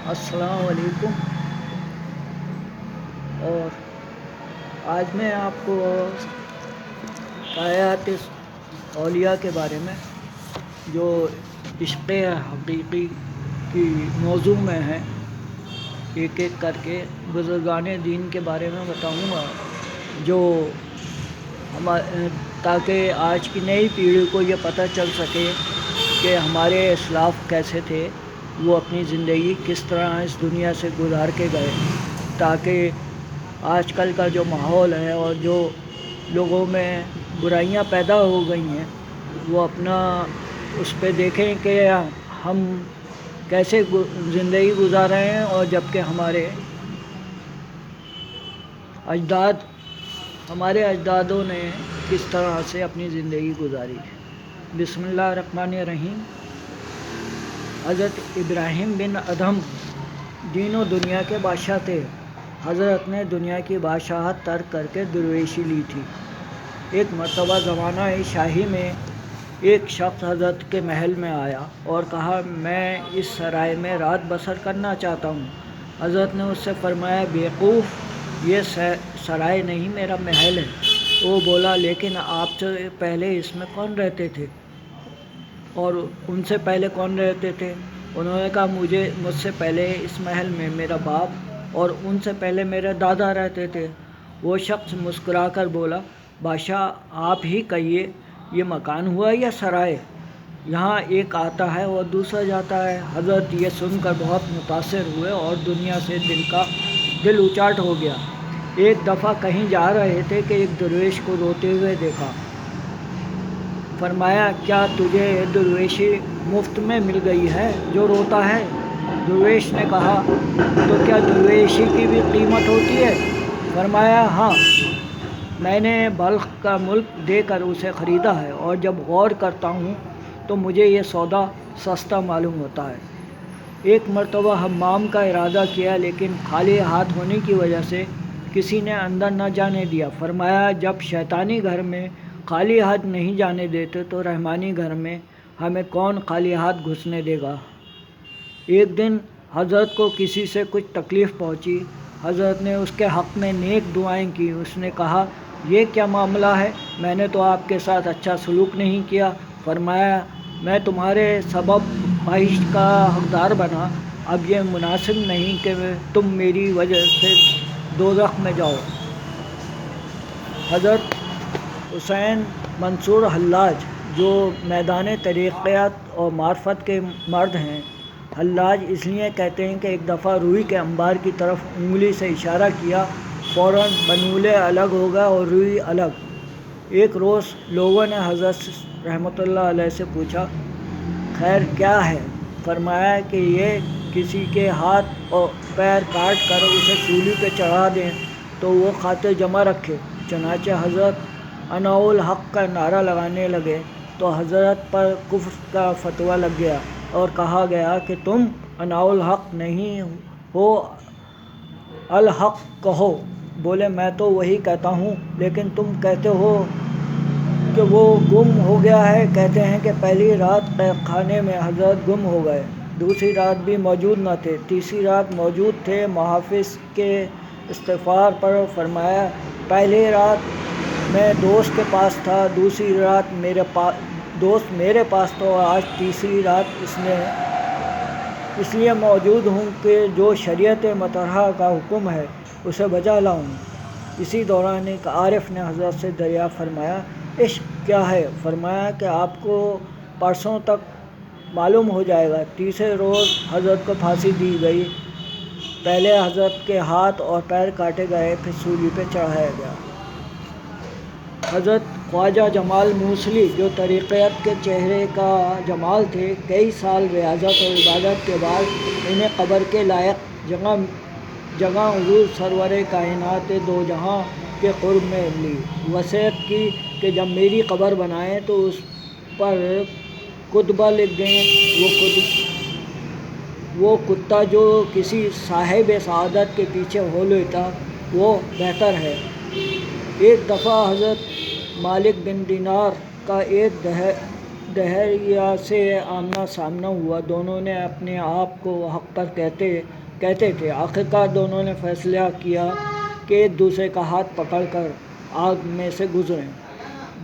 السلام علیکم۔ اور آج میں آپ کو حیات اولیاء کے بارے میں جو عشق حقیقی کی موضوع میں ہے ایک ایک کر کے بزرگان دین کے بارے میں بتاؤں گا، جو تاکہ آج کی نئی پیڑھی کو یہ پتہ چل سکے کہ ہمارے اسلاف کیسے تھے، وہ اپنی زندگی کس طرح اس دنیا سے گزار کے گئے، تاکہ آج کل کا جو ماحول ہے اور جو لوگوں میں برائیاں پیدا ہو گئی ہیں وہ اپنا اس پہ دیکھیں کہ ہم کیسے زندگی گزار رہے ہیں، اور جبکہ ہمارے اجدادوں نے کس طرح سے اپنی زندگی گزاری۔ بسم اللہ الرحمن الرحیم۔ حضرت ابراہیم بن ادھم دین و دنیا کے بادشاہ تھے۔ حضرت نے دنیا کی بادشاہت ترک کر کے درویشی لی تھی۔ ایک مرتبہ زمانہ شاہی میں ایک شخص حضرت کے محل میں آیا اور کہا، میں اس سرائے میں رات بسر کرنا چاہتا ہوں۔ حضرت نے اس سے فرمایا، بیوقوف، یہ سرائے نہیں، میرا محل ہے۔ وہ بولا، لیکن آپ سے پہلے اس میں کون رہتے تھے؟ اور ان سے پہلے کون رہتے تھے؟ انہوں نے کہا، مجھ سے پہلے اس محل میں میرا باپ اور ان سے پہلے میرے دادا رہتے تھے۔ وہ شخص مسکرا کر بولا، بادشاہ آپ ہی کہیے، یہ مکان ہوا یا سرائے؟ یہاں ایک آتا ہے اور دوسرا جاتا ہے۔ حضرت یہ سن کر بہت متاثر ہوئے اور دنیا سے دل اچاٹ ہو گیا۔ ایک دفعہ کہیں جا رہے تھے کہ ایک درویش کو روتے ہوئے دیکھا۔ فرمایا، کیا تجھے درویشی مفت میں مل گئی ہے جو روتا ہے؟ درویش نے کہا، تو کیا درویشی کی بھی قیمت ہوتی ہے؟ فرمایا، ہاں، میں نے بلخ کا ملک دے کر اسے خریدا ہے، اور جب غور کرتا ہوں تو مجھے یہ سودا سستا معلوم ہوتا ہے۔ ایک مرتبہ حمام کا ارادہ کیا، لیکن خالی ہاتھ ہونے کی وجہ سے کسی نے اندر نہ جانے دیا۔ فرمایا، جب شیطانی گھر میں خالی ہاتھ نہیں جانے دیتے تو رحمانی گھر میں ہمیں کون خالی ہاتھ گھسنے دے گا؟ ایک دن حضرت کو کسی سے کچھ تکلیف پہنچی۔ حضرت نے اس کے حق میں نیک دعائیں کی۔ اس نے کہا، یہ کیا معاملہ ہے؟ میں نے تو آپ کے ساتھ اچھا سلوک نہیں کیا۔ فرمایا، میں تمہارے سبب بخشش کا حقدار بنا، اب یہ مناسب نہیں کہ تم میری وجہ سے دوزخ میں جاؤ۔ حضرت حسین منصور حلاج، جو میدان طریقت اور معرفت کے مرد ہیں، حلاج اس لیے کہتے ہیں کہ ایک دفعہ روئی کے انبار کی طرف انگلی سے اشارہ کیا، فوراً بنولے الگ ہو گیا اور روئی الگ۔ ایک روز لوگوں نے حضرت رحمۃ اللہ علیہ سے پوچھا، خیر کیا ہے؟ فرمایا کہ یہ کسی کے ہاتھ اور پیر کاٹ کر اسے سولی پہ چڑھا دیں تو وہ خاطر جمع رکھے۔ چنانچہ حضرت اناء الحق کا نعرہ لگانے لگے تو حضرت پر کفر کا فتویٰ لگ گیا اور کہا گیا کہ تم اناء الحق نہیں ہو، الحق کہو۔ بولے، میں تو وہی کہتا ہوں، لیکن تم کہتے ہو کہ وہ گم ہو گیا ہے۔ کہتے ہیں کہ پہلی رات قید خانے میں حضرت گم ہو گئے، دوسری رات بھی موجود نہ تھے، تیسری رات موجود تھے محافظ کے استغفار پر۔ فرمایا، پہلی رات میں دوست کے پاس تھا، دوسری رات دوست میرے پاس تھا، اور آج تیسری رات اس لیے موجود ہوں کہ جو شریعت مطہرہ کا حکم ہے اسے بجا لاؤں۔ اسی دوران ایک عارف نے حضرت سے دریافت فرمایا، عشق کیا ہے؟ فرمایا کہ آپ کو پرسوں تک معلوم ہو جائے گا۔ تیسرے روز حضرت کو پھانسی دی گئی۔ پہلے حضرت کے ہاتھ اور پیر کاٹے گئے، پھر سولی پہ چڑھایا گیا۔ حضرت خواجہ جمال موصلی، جو طریقت کے چہرے کا جمال تھے، کئی سال ریاضت اور عبادت کے بعد انہیں قبر کے لائق جگہ حضور سرور کائنات دو جہاں کے قرب میں ملی۔ وصیت کی کہ جب میری قبر بنائیں تو اس پر کتبہ لکھ دیں، وہ کتا جو کسی صاحب سعادت کے پیچھے ہو لیتا وہ بہتر ہے۔ ایک دفعہ حضرت مالک بن دینار کا ایک دہریہ سے آمنا سامنا ہوا۔ دونوں نے اپنے آپ کو حق پر کہتے تھے۔ آخرکار دونوں نے فیصلہ کیا کہ ایک دوسرے کا ہاتھ پکڑ کر آگ میں سے گزریں۔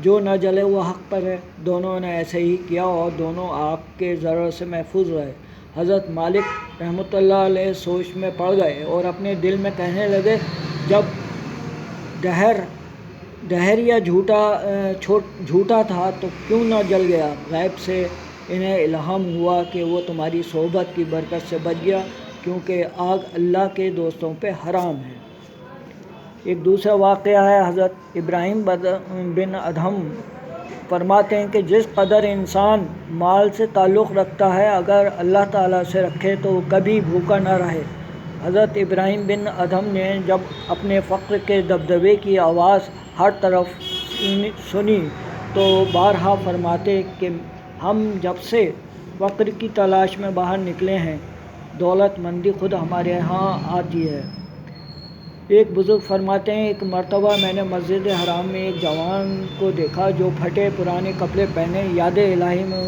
جو نہ جلے وہ حق پر ہے۔ دونوں نے ایسے ہی کیا اور دونوں آگ کے ضرر سے محفوظ رہے۔ حضرت مالک رحمۃ اللہ علیہ سوچ میں پڑ گئے اور اپنے دل میں کہنے لگے، جب دہریہ جھوٹا تھا تو کیوں نہ جل گیا؟ غیب سے انہیں الہام ہوا کہ وہ تمہاری صحبت کی برکت سے بچ گیا، کیونکہ آگ اللہ کے دوستوں پہ حرام ہے۔ ایک دوسرا واقعہ ہے، حضرت ابراہیم بن ادہم فرماتے ہیں کہ جس قدر انسان مال سے تعلق رکھتا ہے، اگر اللہ تعالیٰ سے رکھے تو وہ کبھی بھوکا نہ رہے۔ حضرت ابراہیم بن ادہم نے جب اپنے فقر کے دبدبے کی آواز ہر طرف سنی تو بارہا فرماتے کہ ہم جب سے فقر کی تلاش میں باہر نکلے ہیں، دولت مندی خود ہمارے ہاں آتی ہے۔ ایک بزرگ فرماتے ہیں، ایک مرتبہ میں نے مسجد حرام میں ایک جوان کو دیکھا جو پھٹے پرانے کپڑے پہنے یاد الہی میں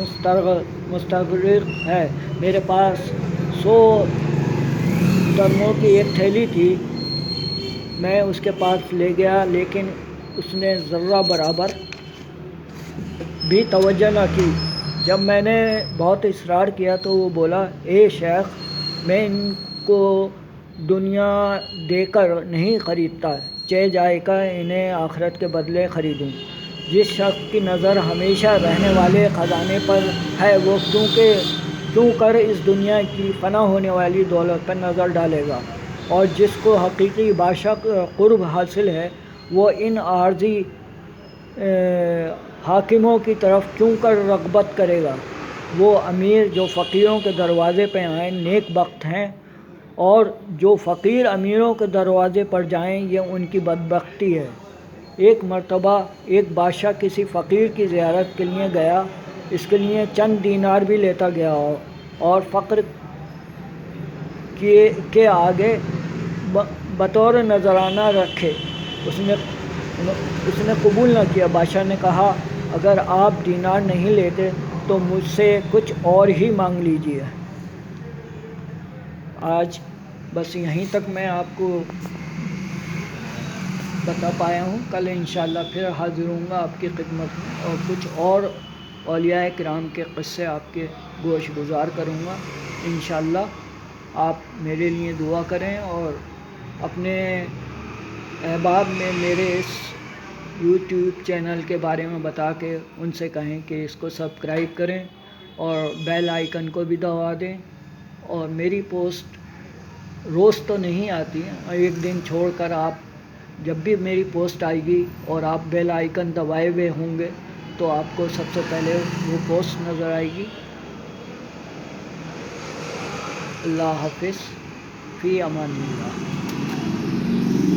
مستغرق ہے۔ میرے پاس 100 درموں کی ایک تھیلی تھی۔ میں اس کے پاس لے گیا، لیکن اس نے ذرہ برابر بھی توجہ نہ کی۔ جب میں نے بہت اصرار کیا تو وہ بولا، اے شیخ، میں ان کو دنیا دے کر نہیں خریدتا، چہ جائے کا انہیں آخرت کے بدلے خریدوں۔ جس شخص کی نظر ہمیشہ رہنے والے خزانے پر ہے، وہ کیوں کر اس دنیا کی فنا ہونے والی دولت پر نظر ڈالے گا؟ اور جس کو حقیقی بادشاہ قرب حاصل ہے، وہ ان عارضی حاکموں کی طرف کیوں کر رغبت کرے گا؟ وہ امیر جو فقیروں کے دروازے پہ آئیں نیک بخت ہیں، اور جو فقیر امیروں کے دروازے پر جائیں یہ ان کی بدبختی ہے۔ ایک مرتبہ ایک بادشاہ کسی فقیر کی زیارت کے لیے گیا، اس کے لیے چند دینار بھی لیتا گیا اور فقر کے آگے بطور نذرانہ رکھے۔ اس نے قبول نہ کیا۔ بادشاہ نے کہا، اگر آپ دینار نہیں لیتے تو مجھ سے کچھ اور ہی مانگ لیجیے۔ آج بس یہیں تک میں آپ کو بتا پایا ہوں۔ کل انشاءاللہ پھر حاضر ہوں گا آپ کی خدمت میں، اور کچھ اور اولیاء کرام کے قصے آپ کے گوش گزار کروں گا۔ انشاءاللہ آپ میرے لیے دعا کریں اور اپنے احباب میں میرے اس یوٹیوب چینل کے بارے میں بتا کے ان سے کہیں کہ اس کو سبسکرائب کریں اور بیل آئیکن کو بھی دبا دیں۔ اور میری پوسٹ روز تو نہیں آتی ہے، ایک دن چھوڑ کر آپ جب بھی میری پوسٹ آئے گی اور آپ بیل آئیکن دبائے ہوئے ہوں گے تو آپ کو سب سے پہلے وہ پوسٹ نظر آئے گی۔ اللہ حافظ، فی امان اللہ۔